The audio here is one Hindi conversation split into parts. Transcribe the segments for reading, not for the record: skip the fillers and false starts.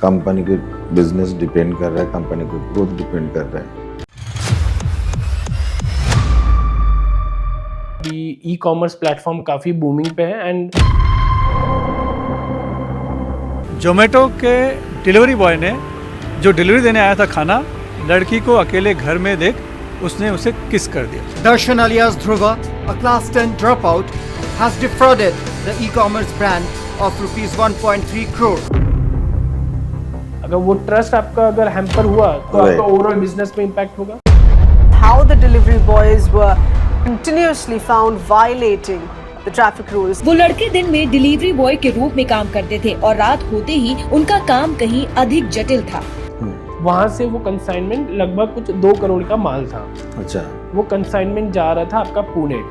कंपनी के बिजनेस डिपेंड कर रहा है, कंपनी का ग्रोथ डिपेंड कर रहा है। ई कॉमर्स प्लेटफॉर्म काफ़ी बूमिंग पे है एंड जोमेटो के डिलीवरी बॉय ने जो डिलीवरी देने आया था खाना, लड़की को अकेले घर में देख उसने उसे किस कर दिया। Darshan alias Dhruva, a class 10 dropout, has defrauded the e-commerce brand of rupees 1.3 crore. अगर वो ट्रस्ट आपका अगर हैम्पर हुआ तो आपका ओवरऑल बिजनेस पे इम्पैक्ट होगा। How the delivery boys were continuously found violating the traffic rules. वो लड़के दिन में डिलीवरी बॉय के रूप में काम करते थे और रात होते ही उनका काम कहीं अधिक जटिल था। वहाँ से वो कंसाइनमेंट लगभग कुछ 2 करोड़ का माल था। अच्छा, वो कंसाइनमेंट जा रहा था आपका पुणे।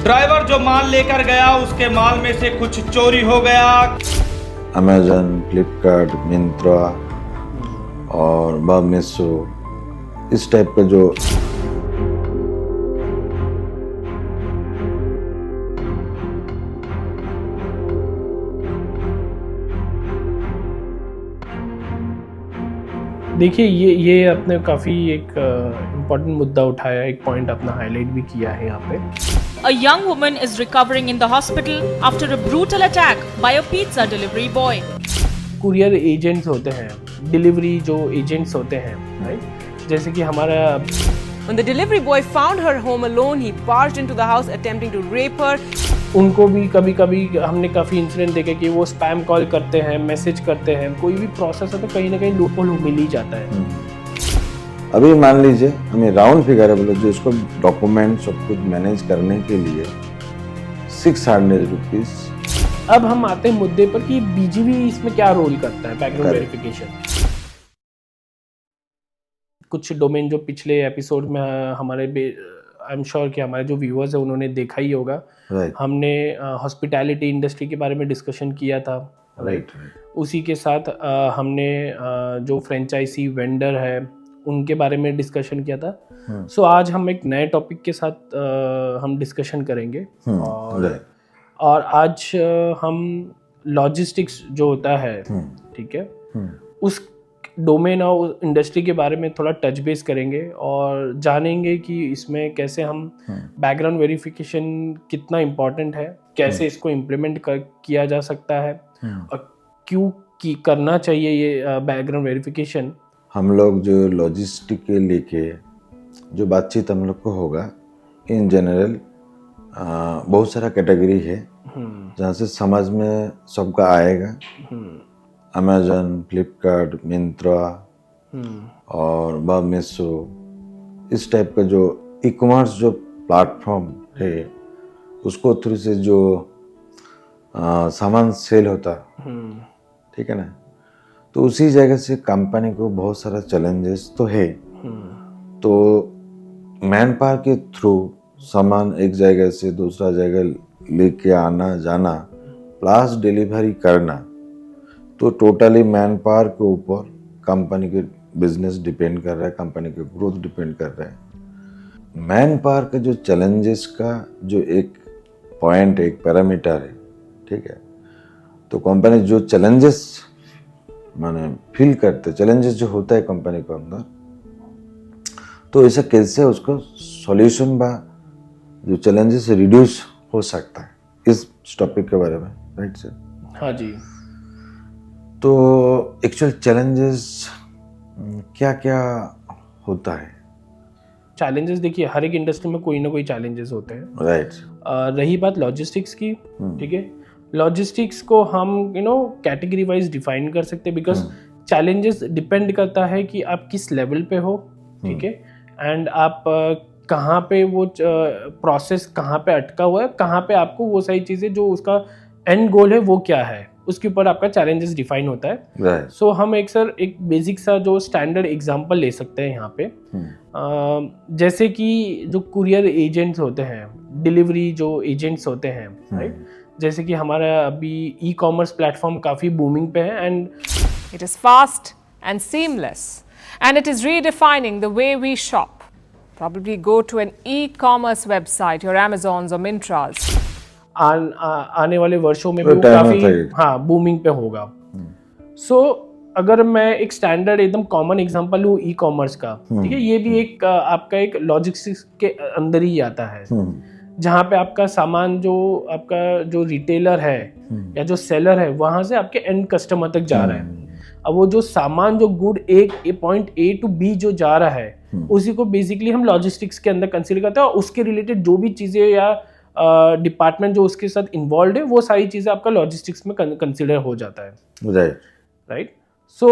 ड्राइवर जो माल लेकर गया उसके माल में से कुछ चोरी हो गया। अमेजन, फ्लिपकार्ट, मिंत्रा और मीशो, इस टाइप का जो देखिए ये आपने काफ़ी एक इम्पोर्टेंट मुद्दा उठाया, एक पॉइंट अपना हाईलाइट भी किया है यहाँ पे। A young woman is recovering in the hospital after a brutal attack by a pizza delivery boy. Courier agents होते हैं, डिलीवरी जो एजेंट्स होते हैं, राइट? जैसे कि हमारा When the delivery boy found her home alone, he barged into the house attempting to rape her. उनको भी कभी कभी हमने काफ़ी इंसिडेंट देखे कि वो स्पैम कॉल करते हैं, मैसेज करते हैं, कोई भी प्रोसेस है तो कहीं ना कहीं लूपहोल मिल ही जाता है। अभी मान लीजिए हमें राउंड फिगर है, बोलो जो इसको डॉक्यूमेंट सब कुछ मैनेज करने के लिए 600 रुपीज। अब हम आते हैं मुद्दे पर कि बीजीवी इसमें क्या रोल करता है, बैकग्राउंड वेरिफिकेशन। कुछ डोमेन जो पिछले एपिसोड में हमारे आई एम श्योर कि हमारे जो व्यूअर्स है उन्होंने देखा ही होगा। हमने हॉस्पिटैलिटी इंडस्ट्री के बारे में डिस्कशन किया था, राइट? उसी के साथ हमने जो फ्रेंचाइजी वेंडर है उनके बारे में डिस्कशन किया था। सो आज हम एक नए टॉपिक के साथ हम डिस्कशन करेंगे और आज हम लॉजिस्टिक्स जो होता है, ठीक है, उस डोमेन और इंडस्ट्री के बारे में थोड़ा टच बेस करेंगे और जानेंगे कि इसमें कैसे हम बैकग्राउंड वेरिफिकेशन कितना इम्पोर्टेंट है, कैसे इसको इम्प्लीमेंट किया जा सकता है और क्यों करना चाहिए ये बैकग्राउंड वेरिफिकेशन। हम लोग जो लॉजिस्टिक के लेके जो बातचीत हम लोग को होगा, इन जनरल बहुत सारा कैटेगरी है जहाँ से समझ में सबका आएगा। अमेजन, फ्लिपकार्ट, मिंत्रा और मीशो, इस टाइप का जो ई कॉमर्स जो प्लेटफॉर्म है उसको थ्रू से जो सामान सेल होता, ठीक है ना, तो उसी जगह से कंपनी को बहुत सारा चैलेंजेस तो है। तो मैन पावर के थ्रू सामान एक जगह से दूसरा जगह लेके आना जाना प्लस डिलीवरी करना, तो टोटली मैन पावर के ऊपर कंपनी के बिजनेस डिपेंड कर रहा है, कंपनी के ग्रोथ डिपेंड कर रहा है। मैन पावर के जो चैलेंजेस का जो एक पॉइंट, एक पैरामीटर है, ठीक है, तो कंपनी जो चैलेंजेस माने फील करते, चैलेंजेस जो होता है कंपनी के अंदर, तो ऐसा कैसे उसको सॉल्यूशन बा जो चैलेंजेस रिड्यूस हो सकता है, इस टॉपिक के बारे में, राइट सर? हाँ जी। तो एक्चुअल चैलेंजेस क्या क्या होता है? चैलेंजेस देखिए हर एक इंडस्ट्री में कोई ना कोई चैलेंजेस होते हैं, राइट। रही बात लॉजिस्टिक्स की, ठीक है, लॉजिस्टिक्स को हम कैटेगरी वाइज डिफाइन कर सकते हैं बिकॉज चैलेंजेस डिपेंड करता है कि आप किस लेवल पे हो, ठीक है, एंड आप कहाँ पे वो प्रोसेस कहाँ पे अटका हुआ है, कहाँ पे आपको वो सारी चीज़ें जो उसका एंड गोल है वो क्या है, उसके ऊपर आपका चैलेंजेस डिफाइन होता है। सो हम एक बेसिक सा जो स्टैंडर्ड एग्जांपल ले सकते हैं यहाँ पे, जैसे कि जो कुरियर एजेंट्स होते हैं, डिलीवरी जो एजेंट्स होते हैं, राइट? जैसे कि हमारा अभी ई कॉमर्स प्लेटफॉर्म काफ़ी बूमिंग पे है and It is fast and seamless, and it is redefining the way we shop. Probably go to an e-commerce website, your Amazons or Mintras. आने वाले वर्षों में भी वो काफ़ी बूमिंग पे होगा। सो अगर मैं एक स्टैंडर्ड एकदम कॉमन एग्जांपल लूँ ई कॉमर्स का, ठीक है, ये भी एक आपका एक लॉजिस्टिक्स के अंदर ही आता है, जहाँ पे आपका सामान जो आपका जो रिटेलर है या जो सेलर है वहां से आपके एंड कस्टमर तक जा रहा है। अब वो जो सामान जो गुड एक पॉइंट ए टू बी जो जा रहा है उसी को बेसिकली हम लॉजिस्टिक्स के अंदर कंसीडर करते हैं, और उसके रिलेटेड जो भी चीजें या डिपार्टमेंट जो उसके साथ इन्वॉल्व है वो सारी चीजें आपका लॉजिस्टिक्स में कंसीडर हो जाता है। राइट। सो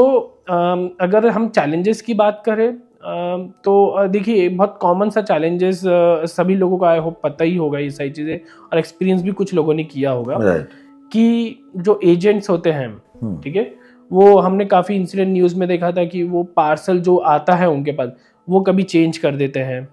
अगर हम चैलेंजेस की बात करें तो देखिए बहुत कॉमन सा चैलेंजेस सभी लोगों को आई होप पता ही होगा ये सारी चीज़ें, और एक्सपीरियंस भी कुछ लोगों ने किया होगा कि जो एजेंट्स होते हैं, ठीक है, वो हमने काफ़ी इंसिडेंट न्यूज़ में देखा था कि वो पार्सल जो आता है उनके पास वो कभी चेंज कर देते हैं।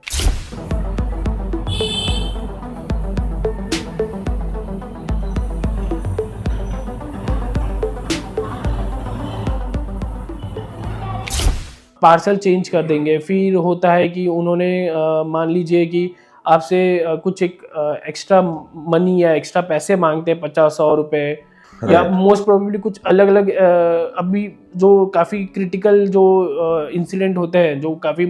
पार्सल चेंज कर देंगे। फिर होता है कि उन्होंने मान लीजिए कि आपसे कुछ एक एक्स्ट्रा मनी या एक्स्ट्रा पैसे मांगते हैं 50-100 रुपए, या मोस्ट प्रोबेबली कुछ अलग अलग अभी जो काफ़ी क्रिटिकल जो इंसिडेंट होते हैं जो काफ़ी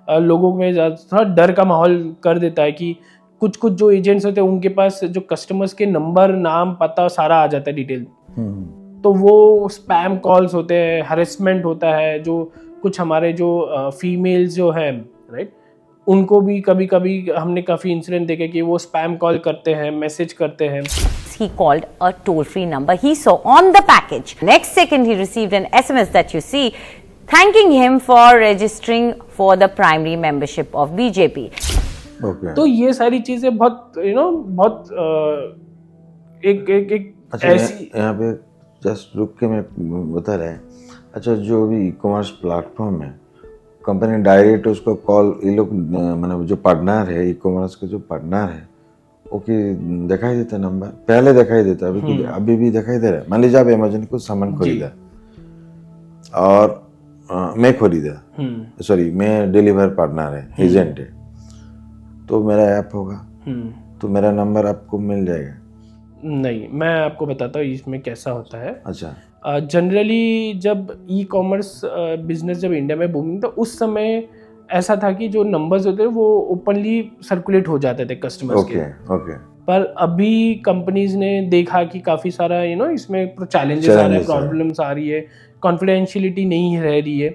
लोगों में थोड़ा डर का माहौल कर देता है कि कुछ कुछ जो एजेंट्स होते हैं उनके पास जो कस्टमर्स के नंबर, नाम, पता सारा आ जाता है डिटेल, तो वो स्पैम कॉल्स होते हैं, हरेसमेंट होता है। जो कुछ हमारे जो फीमेल्स जो हैं, राइट, उनको भी कभी कभी हमने काफ़ी इंसिडेंट देखे कि वो स्पैम कॉल करते हैं, मैसेज करते हैं। He called a toll-free number he saw on the package. Next second, he received an SMS that you see, thanking him for registering for the primary membership of BJP. Okay. तो ये सारी चीजें बहुत बहुत एक अच्छा, ऐसी यहाँ पे जस्ट रुक के मैं बता रहे हैं। अच्छा, जो भी ई कॉमर्स प्लेटफॉर्म है, कंपनी डायरेक्ट उसको कॉल, ये लोग मतलब जो पार्टनर है, ई कॉमर्स के जो पार्टनर है, ओके, दिखाई देता नंबर, पहले दिखाई देता, अभी भी दिखाई दे रहा है। मान लीजिए आप अमेजन को सामान खरीदा और मैं खरीदा, सॉरी मैं डिलीवर पार्टनर है, एजेंट है, तो मेरा ऐप होगा तो मेरा नंबर आपको मिल जाएगा। नहीं, मैं आपको बताता हूँ इसमें कैसा होता है। अच्छा, जनरली जब ई कॉमर्स बिजनेस जब इंडिया में बूमिंग था उस समय ऐसा था कि जो नंबर्स होते थे वो ओपनली सर्कुलेट हो जाते थे कस्टमर्स के। ओके। पर अभी कंपनीज ने देखा कि काफ़ी सारा इसमें चैलेंजेस आ रहे हैं, प्रॉब्लम्स आ रही है, कॉन्फिडेंशियलिटी नहीं रह रही है,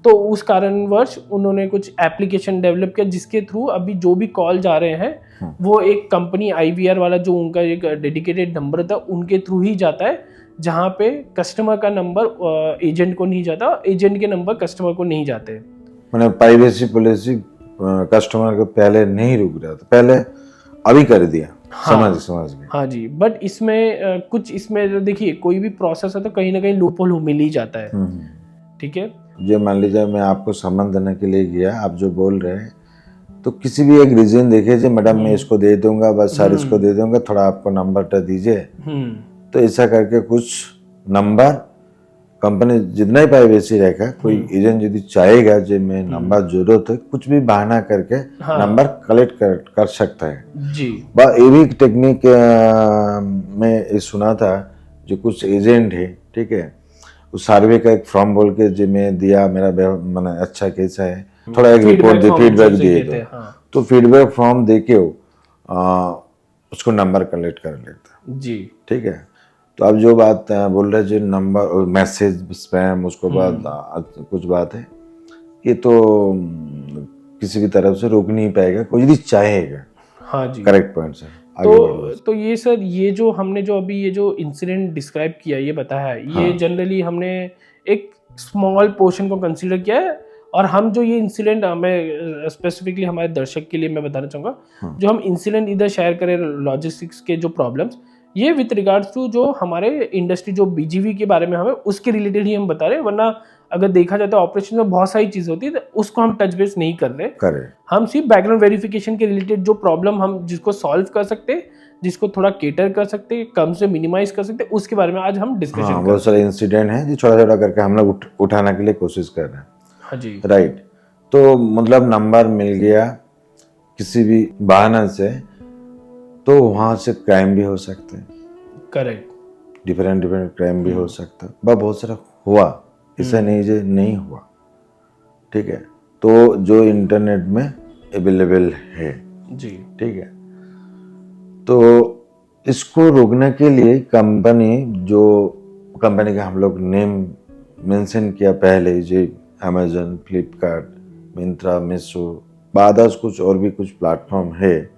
तो उस कारणवश उन्होंने कुछ एप्लीकेशन डेवलप किया जिसके थ्रू अभी जो भी कॉल जा रहे हैं वो एक कंपनी IVR वाला जो उनका एक डेडिकेटेड नंबर था उनके थ्रू ही जाता है, जहाँ पे कस्टमर का नंबर एजेंट को नहीं जाता, एजेंट के नंबर कस्टमर को नहीं जाते। मैंने प्राइवेसी पॉलिसी कस्टमर को पहले नहीं रुक रहा था, पहले अभी कर दिया। हाँ, समझ गए। हाँ जी, बट इसमें कुछ इसमें देखिए कोई भी प्रोसेस है तो कहीं ना कहीं लूपहोल मिल ही जाता है। ठीक है, जो मान लीजिए मैं आपको सामान देने के लिए गया, आप जो बोल रहे हैं, तो किसी भी एक रीजन देखिए, मैडम मैं इसको दे दूंगा, बस सर इसको दे दूंगा, थोड़ा आपको नंबर तो दीजिए, तो ऐसा करके कुछ नंबर कंपनी जितना ही प्राइवेसी रहेगा, कोई एजेंट यदि चाहेगा जो मैं नंबर जरूरत है, कुछ भी बहाना करके नंबर कलेक्ट कर सकता है जी। ये भी टेक्निक में ये सुना था, जो कुछ एजेंट है, ठीक है, उस सर्वे का एक फॉर्म बोल के जो मैं दिया, मेरा मैंने अच्छा कैसा है, थोड़ा एक रिपोर्ट दे, फीडबैक दिए, तो फीडबैक फॉर्म दे के उसको नंबर कलेक्ट कर लेता जी। ठीक है, तो आप जो बात बोल रहे जो नंबर मैसेज स्पैम, उसको बाद कुछ बात है, ये तो किसी भी तरफ से रोक नहीं पाएगा कोई यदि चाहेगा। हाँ जी, करेक्ट पॉइंट सर। तो ये सर, ये जो हमने जो अभी ये जो इंसिडेंट डिस्क्राइब किया, ये बताया है, ये जनरली हमने एक स्मॉल पोर्शन को कंसीडर किया है, और हम जो ये इंसिडेंट, हमें स्पेसिफिकली हमारे दर्शक के लिए मैं बताना चाहूँगा, जो हम इंसिडेंट इधर शेयर करें लॉजिस्टिक्स के जो प्रॉब्लम्स, ये विथ रिगार्ड्स टू जो हमारे इंडस्ट्री जो BGV के बारे में हमें उसके रिलेटेड ही हम बता रहे हैं, वरना अगर देखा जाए तो ऑपरेशन में बहुत सारी चीज़ होती है, तो उसको हम टच बेस नहीं कर रहे। हम सिर्फ बैकग्राउंड वेरिफिकेशन के रिलेटेड जो प्रॉब्लम हम जिसको सॉल्व कर सकते हैं, जिसको थोड़ा केटर कर सकते हैं, कम से मिनिमाइज कर सकते हैं, उसके बारे में आज हम डिस्कशन बहुत सारे इंसिडेंट हैं जो छोटा छोटा करके हम लोग उठाने के लिए कोशिश कर रहे हैं। हाँ जी, राइट। तो मतलब नंबर मिल गया किसी भी बहाना से, तो वहाँ से क्राइम भी हो सकते हैं। करेक्ट, डिफरेंट क्राइम भी हो सकता है, बहुत सारा हुआ, ऐसा नहीं हुआ, ठीक है। तो जो इंटरनेट में अवेलेबल है, जी, ठीक है। तो इसको रोकने के लिए कंपनी का हम लोग नेम मेंशन किया पहले, जो अमेजन, फ्लिपकार्ट, मिंत्रा, मीशो, बादर्स कुछ और भी कुछ प्लेटफॉर्म है,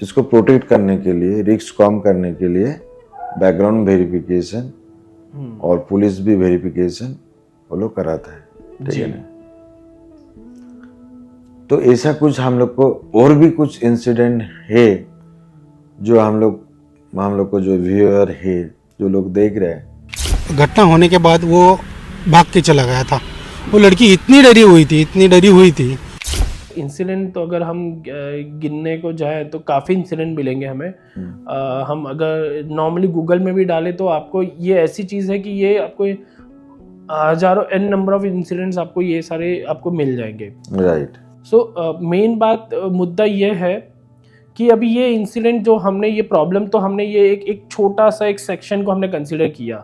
जिसको प्रोटेक्ट करने के लिए, रिस्क कम करने के लिए बैकग्राउंड वेरिफिकेशन और पुलिस भी वेरिफिकेशन वो लोग कराता है, ठीक है ना। तो ऐसा कुछ हम लोग को और भी कुछ इंसिडेंट है जो हम लोग को जो व्यूअर है, जो लोग देख रहे हैं। घटना होने के बाद वो भाग के चला गया था। वो लड़की इतनी डरी हुई थी। इंसिडेंट तो अगर हम गिनने को जाए तो काफ़ी इंसिडेंट मिलेंगे हमें। हम अगर नॉर्मली गूगल में भी डालें तो आपको ये ऐसी चीज़ है कि ये आपको हजारों n नंबर ऑफ इंसिडेंट्स आपको ये सारे आपको मिल जाएंगे, राइट। सो मेन मुद्दा ये है कि अभी ये इंसिडेंट जो हमने ये प्रॉब्लम तो हमने ये एक छोटा सा एक सेक्शन को हमने कंसीडर किया,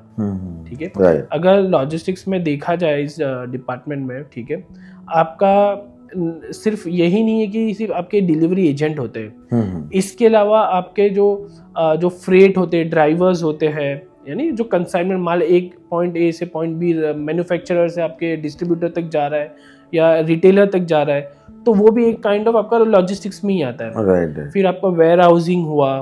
ठीक है। राइट। अगर लॉजिस्टिक्स में देखा जाए इस डिपार्टमेंट में, ठीक है, आपका सिर्फ यही नहीं है कि सिर्फ आपके डिलीवरी एजेंट होते हैं, इसके अलावा आपके जो फ्रेट होते हैं, ड्राइवर्स होते हैं, यानी जो कंसाइनमेंट माल एक पॉइंट ए से पॉइंट बी मैन्युफैक्चरर से आपके डिस्ट्रीब्यूटर तक जा रहा है या रिटेलर तक जा रहा है, तो वो भी एक काइंड ऑफ आपका लॉजिस्टिक्स में ही आता है। राइट। फिर आपका वेयर हाउसिंग हुआ,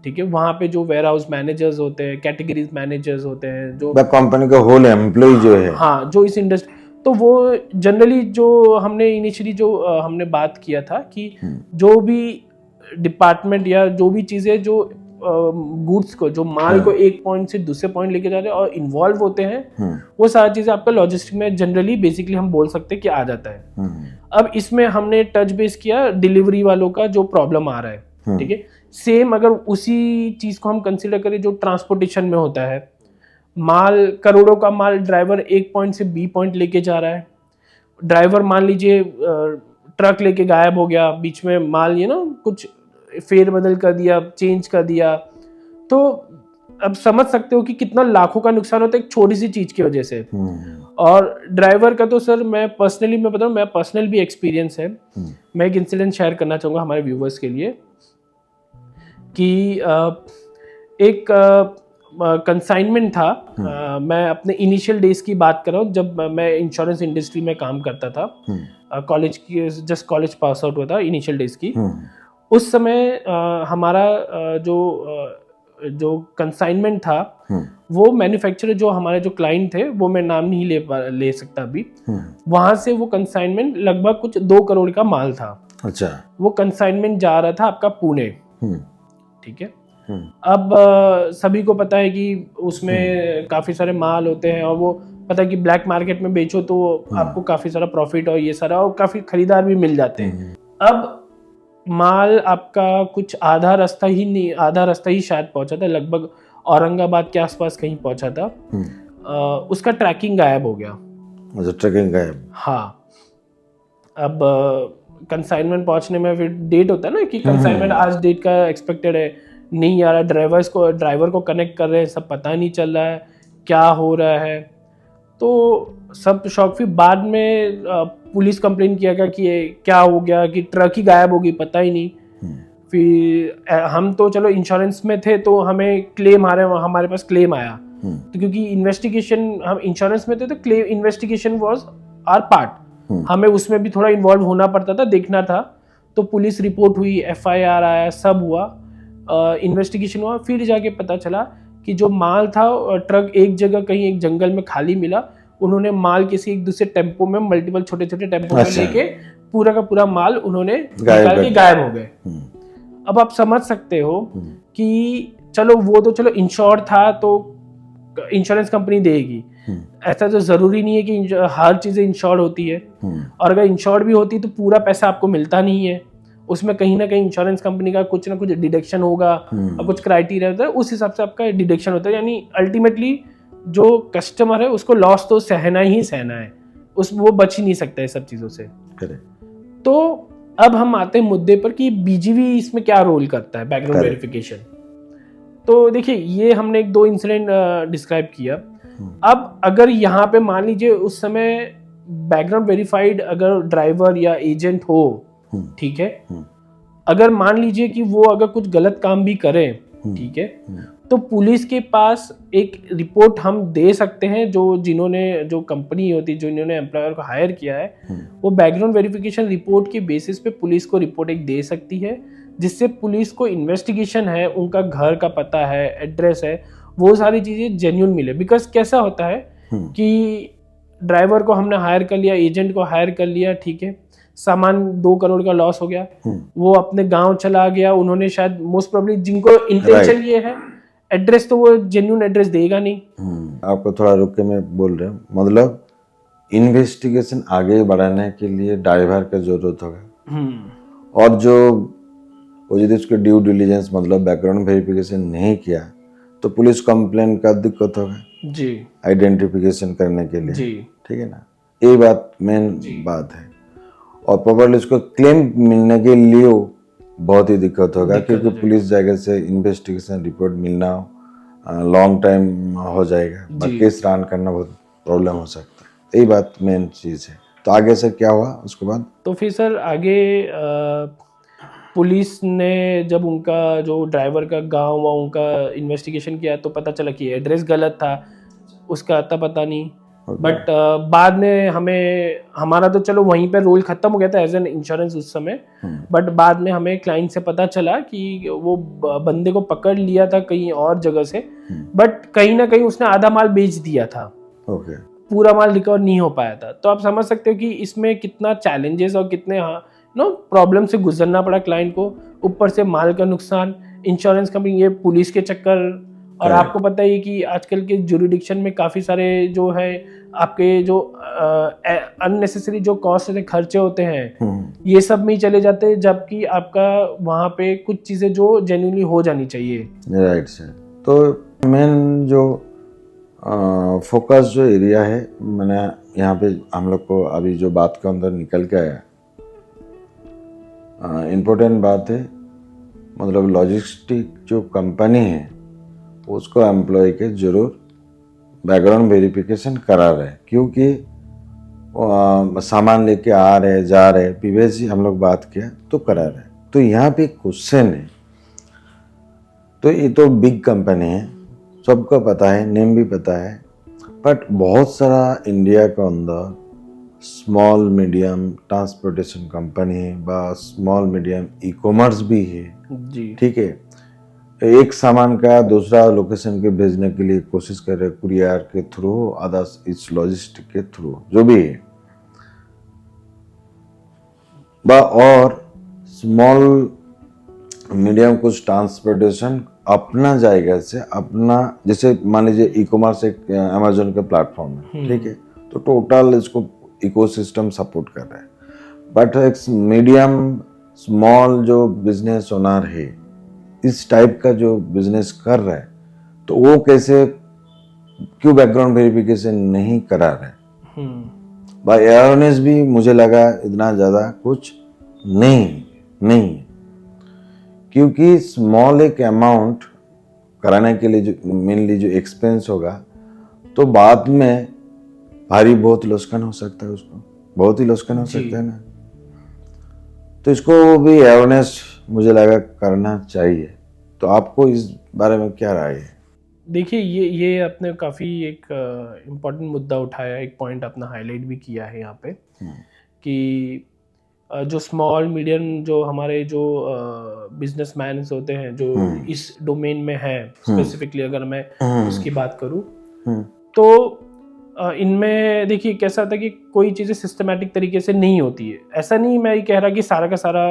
ठीक है, वहाँ पे जो वेयर हाउस मैनेजर्स होते हैं, कैटेगरीज मैनेजर्स होते हैं, जो कंपनी का होल एम्प्लॉय जो है, हाँ, जो इस इंडस्ट्री, तो वो जनरली जो हमने इनिशियली जो हमने बात किया था कि जो भी डिपार्टमेंट या जो भी चीज़ें जो गुड्स को, जो माल को एक पॉइंट से दूसरे पॉइंट लेके जा रहे हैं और इन्वॉल्व होते हैं, वो सारी चीज़ें आपका लॉजिस्टिक में जनरली बेसिकली हम बोल सकते हैं कि आ जाता है। अब इसमें हमने टच बेस किया डिलीवरी वालों का जो प्रॉब्लम आ रहा है, ठीक है। सेम अगर उसी चीज़ को हम कंसिडर करें जो ट्रांसपोर्टेशन में होता है, माल, करोड़ों का माल ड्राइवर एक पॉइंट से बी पॉइंट लेके जा रहा है, ड्राइवर मान लीजिए ट्रक लेके गायब हो गया, बीच में माल कुछ फेर बदल कर दिया, चेंज कर दिया, तो अब समझ सकते हो कि कितना लाखों का नुकसान होता है एक छोटी सी चीज की वजह से। और ड्राइवर का तो सर मैं बताऊं, मैं पर्सनल भी एक्सपीरियंस है। मैं एक इंसिडेंट शेयर करना चाहूँगा हमारे व्यूवर्स के लिए कि एक कंसाइनमेंट था। मैं अपने इनिशियल डेज की बात कर रहा हूँ, जब मैं इंश्योरेंस इंडस्ट्री में काम करता था। जस्ट कॉलेज पास आउट हुआ था, इनिशियल डेज की। उस समय हमारा जो कंसाइनमेंट था, वो मैन्युफैक्चरर, जो हमारे जो क्लाइंट थे, वो मैं नाम नहीं ले सकता अभी, वहां से वो कंसाइनमेंट लगभग कुछ 2 करोड़ का माल था। अच्छा। वो कंसाइनमेंट जा रहा था आपका पुणे, ठीक है। अब सभी को पता है कि उसमें काफी सारे माल होते हैं और वो पता है कि ब्लैक मार्केट में बेचो तो आपको काफी सारा प्रॉफिट और ये सारा, और काफी खरीदार भी मिल जाते हैं। अब माल आपका कुछ आधा रास्ता ही शायद पहुंचा था, लगभग औरंगाबाद के आसपास कहीं पहुंचा था। उसका ट्रैकिंग गायब हो गया। अच्छा, ट्रैकिंग गायब। हाँ। अब कंसाइनमेंट पहुंचने में फिर डेट होता है ना कि कंसाइनमेंट आज डेट का एक्सपेक्टेड है, नहीं आ रहा, ड्राइवर को कनेक्ट कर रहे हैं, सब पता नहीं चल रहा है क्या हो रहा है। तो सब शौक। फिर बाद में पुलिस कंप्लेन किया गया कि ये क्या हो गया, कि ट्रक ही गायब हो गई, पता ही नहीं। फिर हम तो चलो इंश्योरेंस में थे तो हमें क्लेम हमारे पास क्लेम आया, तो क्योंकि इन्वेस्टिगेशन, हम इंश्योरेंस में थे तो claim investigation was our part, हमें उसमें भी थोड़ा इन्वॉल्व होना पड़ता था, देखना था। तो पुलिस रिपोर्ट हुई, FIR आया, सब हुआ, इन्वेस्टिगेशन हुआ। फिर जाके पता चला कि जो माल था, ट्रक एक जगह कहीं एक जंगल में खाली मिला, उन्होंने माल किसी एक दूसरे टेम्पो में, मल्टीपल छोटे छोटे टेम्पो में लेके पूरा का पूरा माल उन्होंने निकाल के गायब हो गए। अब आप समझ सकते हो कि चलो वो तो चलो इंश्योर्ड था तो इंश्योरेंस कंपनी देगी, ऐसा तो जरूरी नहीं है कि हर चीजें इंश्योर्ड होती है। और अगर इंश्योर्ड भी होती तो पूरा पैसा आपको मिलता नहीं है, उसमें कहीं ना कहीं इंश्योरेंस कंपनी का कुछ ना कुछ डिडक्शन होगा और कुछ क्राइटेरिया होता है, उस हिसाब से आपका डिडक्शन होता है। यानी अल्टीमेटली जो कस्टमर है उसको लॉस तो सहना ही सहना है, वो बच ही नहीं सकता है सब चीजों से। तो अब हम आते हैं मुद्दे पर कि BGV इसमें क्या रोल करता है, बैकग्राउंड वेरिफिकेशन। तो देखिए, ये हमने 1-2 इंसिडेंट डिस्क्राइब किया। अब अगर यहाँ पे मान लीजिए उस समय बैकग्राउंड वेरीफाइड अगर ड्राइवर या एजेंट हो, ठीक है, अगर मान लीजिए कि वो अगर कुछ गलत काम भी करे, ठीक है, तो पुलिस के पास एक रिपोर्ट हम दे सकते हैं, जो कंपनी होती है, जो इन्होंने एम्प्लॉयर को हायर किया है, वो बैकग्राउंड वेरिफिकेशन रिपोर्ट के बेसिस पे पुलिस को रिपोर्ट एक दे सकती है, जिससे पुलिस को इन्वेस्टिगेशन है, उनका घर का पता है, एड्रेस है, वो सारी चीज़ें जेन्युइन मिले। बिकॉज कैसा होता है कि ड्राइवर को हमने हायर कर लिया, एजेंट को हायर कर लिया, ठीक है, सामान 2 करोड़ का लॉस हो गया, वो अपने गांव चला गया, उन्होंने शायद मोस्ट प्रोबेबली जिनको इंटेंशन ये है, एड्रेस तो वो जेन्युइन एड्रेस देगा नहीं। आपको थोड़ा रुक के मैं बोल रहा हूँ, मतलब इन्वेस्टिगेशन आगे बढ़ाने के लिए ड्राइवर का जरूरत होगा, और जो वो यदि उसके ड्यू डिलीजेंस मतलब बैकग्राउंड वेरिफिकेशन नहीं किया तो पुलिस कंप्लेन का दिक्कत होगा जी, आइडेंटिफिकेशन करने के लिए जी, ठीक है ना, ये बात मेन बात है। और प्रॉपर्ली उसको क्लेम मिलने के लिए बहुत ही दिक्कत होगा, क्योंकि पुलिस जगह से इन्वेस्टिगेशन रिपोर्ट मिलना लॉन्ग टाइम हो जाएगा, केस रन करना बहुत प्रॉब्लम हो सकता है, यही बात मेन चीज़ है। तो आगे से क्या हुआ उसके बाद? तो फिर सर आगे पुलिस ने जब उनका जो ड्राइवर का गांव व उनका इन्वेस्टिगेशन किया तो पता चला कि एड्रेस गलत था, उसका अता पता नहीं। बट बाद में हमारा तो चलो वहीं पे रोल खत्म हो गया था एज एन इंश्योरेंस उस समय, बट बाद में हमें क्लाइंट से पता चला कि वो बंदे को पकड़ लिया था कहीं और जगह से, बट कहीं ना कहीं उसने आधा माल बेच दिया था, पूरा माल रिकवर नहीं हो पाया था। तो आप समझ सकते हो कि इसमें कितना चैलेंजेस और कितने प्रॉब्लम से गुजरना पड़ा क्लाइंट को, ऊपर से माल का नुकसान, इंश्योरेंस कंपनी, ये पुलिस के चक्कर, और आपको पता ही कि आजकल के जुरिडिक्शन में काफ़ी सारे जो है आपके जो अननेसेसरी जो कॉस्ट खर्चे होते हैं, ये सब में ही चले जाते हैं, जबकि आपका वहाँ पे कुछ चीज़ें जो जेन्युइनली हो जानी चाहिए। Right sir. तो मेन जो फोकस जो एरिया है, मैंने यहाँ पे हम लोग को अभी जो बात के अंदर निकल के आया, इम्पोर्टेंट बात है, मतलब लॉजिस्टिक जो कंपनी है उसको एम्प्लॉय के जरूर बैकग्राउंड वेरिफिकेशन करा रहे, क्योंकि सामान लेके आ रहे जा रहे, प्रीवियसली हम लोग बात किया तो करा रहे। तो यहाँ पे क्वेश्चन है, तो ये तो बिग कंपनी है, सबको पता है, नेम भी पता है, बट बहुत सारा इंडिया के अंदर स्मॉल मीडियम ट्रांसपोर्टेशन कंपनी है, बा स्मॉल मीडियम ई कॉमर्स भी है जी, ठीक है, एक सामान का दूसरा लोकेशन के भेजने के लिए कोशिश कर रहे, कुरियर के थ्रू, अदर्स इस लॉजिस्टिक के थ्रू, जो भी है, और स्मॉल मीडियम कुछ ट्रांसपोर्टेशन अपना जाएगा से अपना, जैसे मान लीजिए ई कॉमर्स एक अमेजोन के प्लेटफॉर्म है, ठीक है, तो टोटल इसको इकोसिस्टम सपोर्ट कर रहा है, बट एक मीडियम स्मॉल जो बिजनेस ओनर है इस टाइप का जो बिजनेस कर रहा है, तो वो कैसे क्यों बैकग्राउंड वेरिफिकेशन नहीं करा रहे? बाय अवेयरनेस भी मुझे लगा इतना ज़्यादा कुछ नहीं, क्योंकि स्मॉल एक अमाउंट कराने के लिए जो मेनली जो एक्सपेंस होगा, तो बाद में भारी बहुत लॉसकन हो सकता है, उसको बहुत ही लॉसकन हो सकता है ना, तो इसको भी अवेयरनेस मुझे लगा करना चाहिए। तो आपको इस बारे में क्या राय है? देखिए ये आपने काफ़ी एक इम्पॉर्टेंट मुद्दा उठाया, एक पॉइंट अपना हाईलाइट भी किया है यहाँ पे कि जो स्मॉल मीडियम जो हमारे जो बिजनेसमैन होते हैं जो इस डोमेन में है, स्पेसिफिकली अगर मैं उसकी बात करूँ, तो इनमें देखिए कैसा होता है कि कोई चीज़ें सिस्टमैटिक तरीके से नहीं होती है। ऐसा नहीं मैं ये कह रहा कि सारा का सारा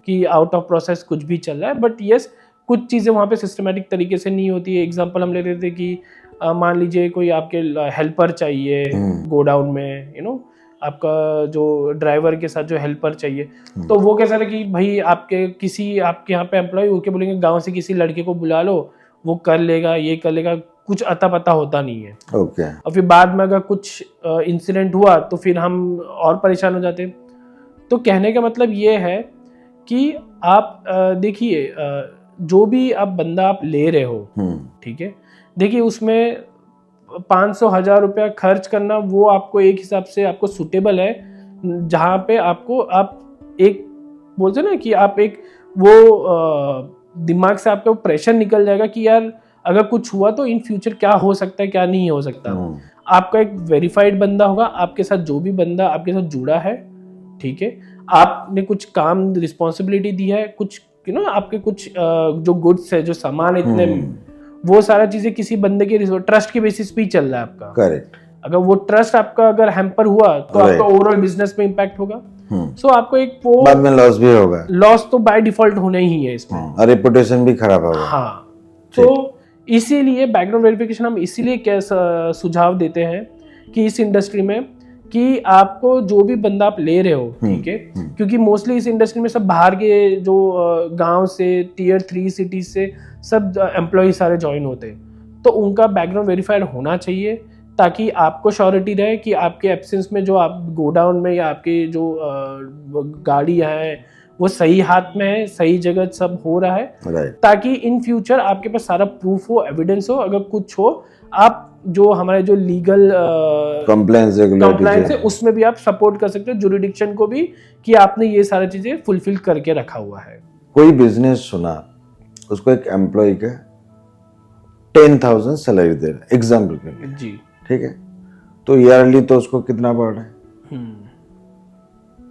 कि आउट ऑफ प्रोसेस कुछ भी चल रहा है, बट यस कुछ चीज़ें वहाँ पे सिस्टमैटिक तरीके से नहीं होती है। एग्जांपल हम ले रहे थे कि मान लीजिए कोई आपके हेल्पर चाहिए गोडाउन में, आपका जो ड्राइवर के साथ जो हेल्पर चाहिए, तो वो कैसा है कि भाई आपके यहाँ पे एम्प्लॉय होके बोलेंगे गाँव से किसी लड़के को बुला लो, वो कर लेगा, ये कर लेगा, कुछ अता पता होता नहीं है। और फिर बाद में अगर कुछ इंसिडेंट हुआ तो फिर हम और परेशान हो जाते हैं। तो कहने का मतलब ये है कि आप देखिए जो भी आप बंदा आप ले रहे हो, ठीक है, देखिए उसमें 500,000 रुपया खर्च करना वो आपको एक हिसाब से आपको सुटेबल है, जहाँ पे आपको आप एक बोलते ना कि आप एक वो दिमाग से आपका प्रेशर निकल जाएगा कि यार अगर कुछ हुआ तो इन फ्यूचर क्या हो सकता है क्या नहीं हो सकता। आपका एक वेरीफाइड बंदा होगा, आपके साथ जो भी बंदा आपके साथ जुड़ा है, ठीक है, आपने कुछ काम रिस्पॉन्सिबिलिटी दी है, कुछ आपके कुछ जो गुड्स है, जो सामान इतने, वो सारा चीजें किसी बंदे के ट्रस्ट के बेसिस पे ही चल रहा है आपका। करेक्ट। अगर वो ट्रस्ट आपका अगर हैम्पर हुआ तो आपका ओवरऑल बिजनेस में इम्पैक्ट होगा। सो आपको एक बाद में लॉस भी होगा। लॉस तो बाय डिफॉल्ट होना ही है इसमें, और रेपुटेशन भी खराब होगा। हाँ, तो इसीलिए बैकग्राउंड वेरिफिकेशन हम इसीलिए क्या सुझाव देते हैं कि इस इंडस्ट्री में कि आपको जो भी बंदा आप ले रहे हो, ठीक है, क्योंकि मोस्टली इस इंडस्ट्री में सब बाहर के जो गांव से Tier 3 सिटीज से सब एम्प्लॉय सारे ज्वाइन होते हैं, तो उनका बैकग्राउंड वेरीफाइड होना चाहिए ताकि आपको श्योरिटी रहे कि आपके एब्सेंस में जो आप गोडाउन में या आपके जो गाड़ी है वो सही हाथ में है, सही जगह सब हो रहा है, ताकि इन फ्यूचर आपके पास सारा प्रूफ हो, एविडेंस हो, अगर कुछ हो आप जो हमारे जो लीगल कंप्लायंस है उसमें भी आप सपोर्ट कर सकते हो, जुरिडिक्शन को भी, कि आपने ये सारी चीजें फुलफिल करके रखा हुआ है। कोई बिजनेस सुना, उसको एक एम्प्लॉय का 10,000 सैलरी दे रहा है एग्जाम्पल के लिए जी, ठीक है, तो ईयरली तो उसको कितना पड़ रहा है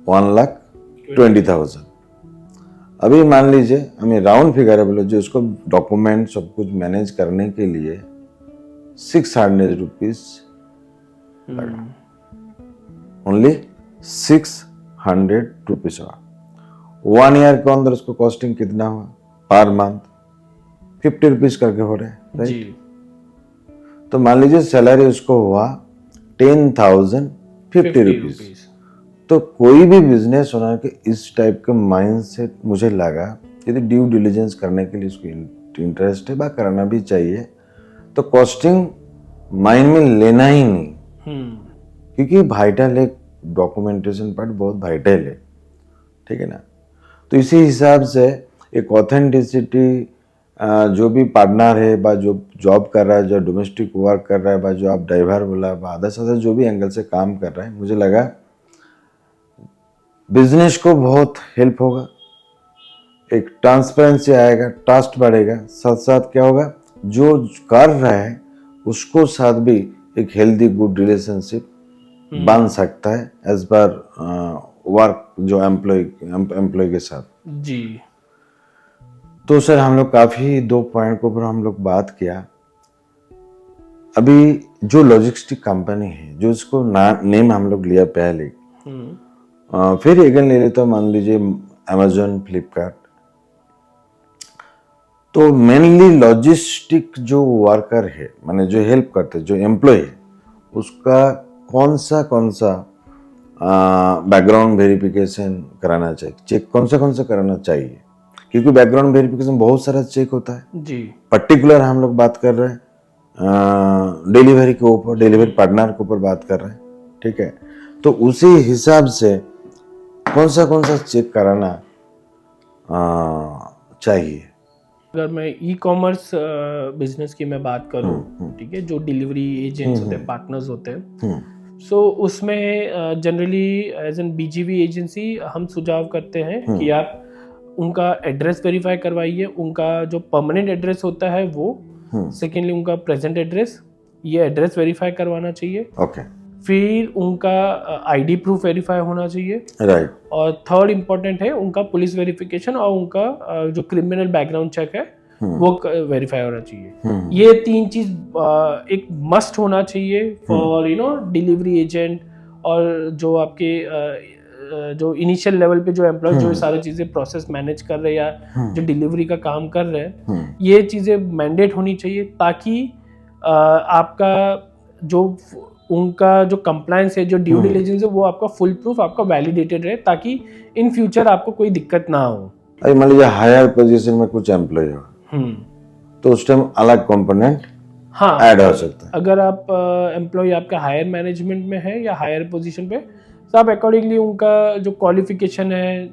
1,20,000। अभी मान लीजिए हमें राउंड फिगर है बोलो, जो उसको डॉक्यूमेंट सब कुछ मैनेज करने के लिए 600 रुपीज ओनली 600 रुपीज हुआ। 1 ईयर के अंदर उसको कॉस्टिंग कितना हुआ पर मंथ 50 रुपीज करके हो रहे हैं, राइट। तो मान लीजिए सैलरी उसको हुआ 10,050 रुपीज। तो कोई भी बिजनेस होना कि इस टाइप का माइंड सेट मुझे लगा, यदि ड्यू डिलिजेंस करने के लिए उसको इंटरेस्ट है, करना भी चाहिए, तो कॉस्टिंग माइंड में लेना ही नहीं, क्योंकि वाइटल है, डॉक्यूमेंटेशन पार्ट बहुत वाइटल है, ठीक है ना। तो इसी हिसाब से एक ऑथेंटिसिटी जो भी पार्टनर है बा जो जॉब कर रहा है, जो डोमेस्टिक वर्क कर रहा है, बा जो आप ड्राइवर बोला बा आधा साधा जो भी एंगल से काम कर रहा है, मुझे लगा बिजनेस को बहुत हेल्प होगा, एक ट्रांसपेरेंसी आएगा, ट्रस्ट बढ़ेगा, साथ साथ क्या होगा, जो कर रहा है उसको साथ भी एक हेल्दी गुड रिलेशनशिप बन सकता है एज पर वर्क जो एम्प्लॉय के साथ जी। तो सर हम लोग काफी 2 पॉइंट के ऊपर हम लोग बात किया। अभी जो लॉजिस्टिक कंपनी है, जो इसको नेम हम लोग लिया पहले, फिर अगेन ले लेता, मान लीजिए अमेजोन, फ्लिपकार्ट, तो मेनली लॉजिस्टिक जो वर्कर है, माने जो हेल्प करते हैं, जो एम्प्लॉय है, उसका कौन सा बैकग्राउंड वेरिफिकेशन कराना चाहिए, चेक कौन सा कराना चाहिए, क्योंकि बैकग्राउंड वेरिफिकेशन बहुत सारा चेक होता है जी। पर्टिकुलर हम लोग बात कर रहे हैं डिलीवरी के ऊपर, डिलीवरी पार्टनर के ऊपर बात कर रहे हैं, ठीक है। तो उसी हिसाब से कौन सा चेक कराना चाहिए। अगर मैं ई कॉमर्स बिजनेस की मैं बात करूं, ठीक है, जो डिलीवरी एजेंट्स होते हैं, पार्टनर्स होते हैं, सो उसमें जनरली एज एन बीजीवी एजेंसी हम सुझाव करते हैं कि आप उनका एड्रेस वेरीफाई करवाइए, उनका जो परमानेंट एड्रेस होता है वो, सेकेंडली उनका प्रेजेंट एड्रेस, ये एड्रेस वेरीफाई करवाना चाहिए, ओके। फिर उनका आईडी प्रूफ वेरीफाई होना चाहिए, राइट। और थर्ड इम्पोर्टेंट है उनका पुलिस वेरिफिकेशन और उनका जो क्रिमिनल बैकग्राउंड चेक है वो वेरीफाई होना चाहिए। ये 3 चीज एक मस्ट होना चाहिए फॉर डिलीवरी एजेंट और जो आपके जो इनिशियल लेवल पे जो एम्प्लॉय जो सारी चीजें प्रोसेस मैनेज कर रहे हैं या जो डिलीवरी का काम कर रहे हैं, ये चीजें मैंडेट होनी चाहिए, ताकि आपका जो उनका जो कंप्लायंस है, जो ड्यू डिलिजेंस है, वो आपका फुल प्रूफ आपका वैलिडेटेड रहे, ताकि इन फ्यूचर आपको कोई दिक्कत ना हो। अरे मान लीजिए हायर पोजीशन में कुछ एम्प्लॉय हो, तो उस टाइम अलग कंपोनेंट ऐड हो सकता है। अगर आप एम्प्लॉय आपका हायर मैनेजमेंट में है या हायर पोजीशन पे, तो आप अकॉर्डिंगली उनका जो क्वालिफिकेशन है,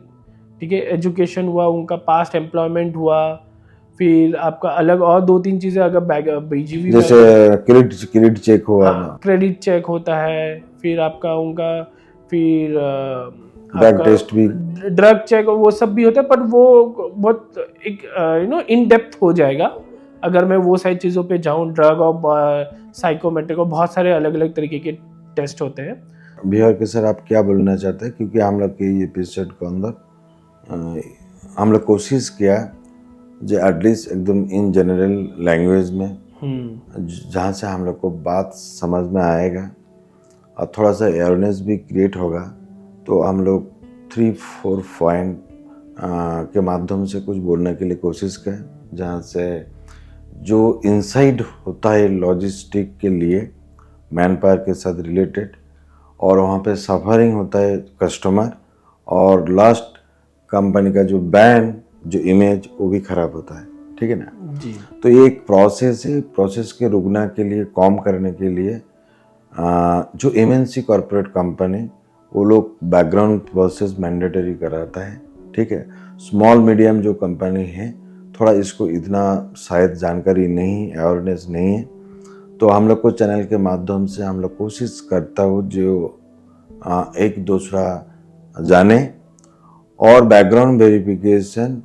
ठीक है, एजुकेशन हुआ, उनका पास्ट एम्प्लॉयमेंट हुआ, फिर आपका अलग और 2-3 चीजें अगर बीजीवी जैसे क्रेडिट चेक हुआ, क्रेडिट चेक होता है, फिर आपका उनका फिर ड्रग टेस्ट भी, ड्रग चेक वो सब भी होता है, पर वो बहुत एक इन डेप्थ हो जाएगा अगर मैं वो सारी चीज़ों पे जाऊँ। ड्रग और साइकोमेट्रिक और बहुत सारे अलग अलग तरीके के टेस्ट होते हैं। बिहार के सर आप क्या बोलना चाहते हैं, क्योंकि हम लोग के एपिसोड के अंदर हम लोग कोशिश किया जो एटलीस्ट एकदम इन जनरल लैंग्वेज में जहाँ से हम लोग को बात समझ में आएगा और थोड़ा सा अवेयरनेस भी क्रिएट होगा, तो हम लोग 3-4 पॉइंट के माध्यम से कुछ बोलने के लिए कोशिश करें, जहाँ से जो इनसाइड होता है लॉजिस्टिक के लिए मैन पावर के साथ रिलेटेड, और वहाँ पे सफरिंग होता है कस्टमर, और लास्ट कंपनी का जो ब्रांड जो इमेज वो भी खराब होता है, ठीक है ना जी। तो ये एक प्रोसेस है, प्रोसेस के रुकना के लिए, कम करने के लिए जो एमएनसी कॉर्पोरेट कंपनी वो लोग बैकग्राउंड प्रोसेस मैंडेटरी कराता है, ठीक है। स्मॉल मीडियम जो कंपनी है थोड़ा इसको इतना शायद जानकारी नहीं, अवेयरनेस नहीं है, तो हम लोग को चैनल के माध्यम से हम लोग कोशिश करता हूँ जो एक दूसरा जाने और बैकग्राउंड वेरिफिकेशन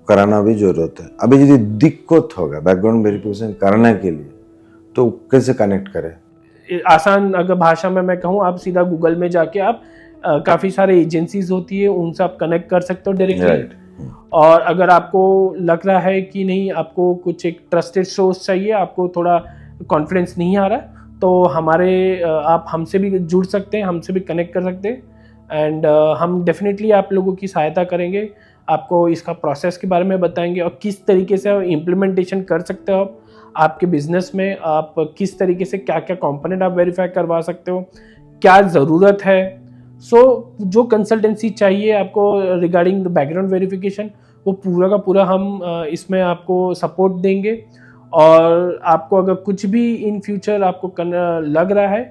कराना भी जरूरत है। अभी यदि दिक्कत होगा बैकग्राउंड वेरिफिकेशन करने के लिए तो कैसे कनेक्ट करें? आसान अगर भाषा में मैं कहूँ, आप सीधा गूगल में जाके आप काफ़ी सारे एजेंसीज होती है उनसे आप कनेक्ट कर सकते हो डायरेक्टली। और अगर आपको लग रहा है कि नहीं, आपको कुछ एक ट्रस्टेड सोर्स चाहिए, आपको थोड़ा कॉन्फिडेंस नहीं आ रहा, तो आप हमसे भी जुड़ सकते हैं, हमसे भी कनेक्ट कर सकते हैं, एंड हम डेफिनेटली आप लोगों की सहायता करेंगे, आपको इसका प्रोसेस के बारे में बताएंगे और किस तरीके से इम्प्लीमेंटेशन कर सकते हो आपके बिजनेस में, आप किस तरीके से क्या क्या कंपोनेंट आप वेरीफाई करवा सकते हो, क्या ज़रूरत है। जो कंसल्टेंसी चाहिए आपको रिगार्डिंग द बैकग्राउंड वेरिफिकेशन, वो पूरा का पूरा हम इसमें आपको सपोर्ट देंगे। और आपको अगर कुछ भी इन फ्यूचर आपको लग रहा है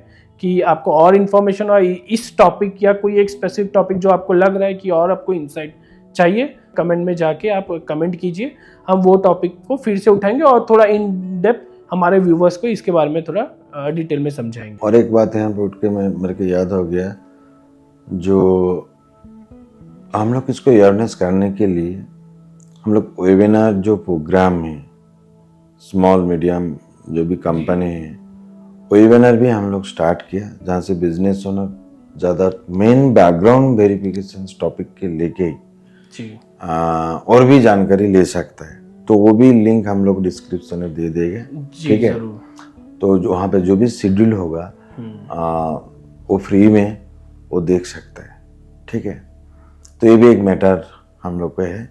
कि आपको और इन्फॉर्मेशन और इस टॉपिक या कोई एक स्पेसिफिक टॉपिक जो आपको लग रहा है कि और आपको इंसाइट चाहिए, कमेंट में जाके आप कमेंट कीजिए, हम वो टॉपिक को फिर से उठाएंगे और थोड़ा इन डेप्थ हमारे व्यूवर्स को इसके बारे में थोड़ा डिटेल में समझाएंगे। और एक बात यहाँ पे उठ के मेरे को याद हो गया, जो हम लोग इसको अवेयरनेस करने के लिए हम लोग वेबिनार जो प्रोग्राम है, स्मॉल मीडियम जो भी कंपनी है, वेबिनार भी हम लोग स्टार्ट किया, जहाँ से बिजनेस ओनर ज़्यादा मेन बैकग्राउंड वेरिफिकेशन टॉपिक के लेके और भी जानकारी ले सकता है, तो वो भी लिंक हम लोग डिस्क्रिप्शन में दे देंगे, ठीक है। तो जो वहाँ पे जो भी शेड्यूल होगा वो फ्री में वो देख सकता है, ठीक है। तो ये भी एक मैटर हम लोग पे है।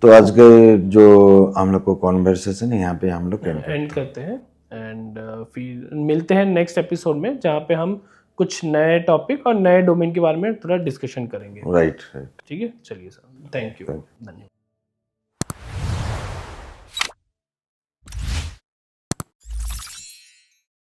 तो आज के जो हम लोग को कॉन्वर्सेशन यहाँ पे हम लोग एंड करते हैं, एंड फिर मिलते हैं नेक्स्ट एपिसोड में, जहाँ पे हम कुछ नए टॉपिक और नए डोमेन के बारे में थोड़ा डिस्कशन करेंगे। राइट। ठीक है, चलिए सर, थैंक यू, धन्यवाद।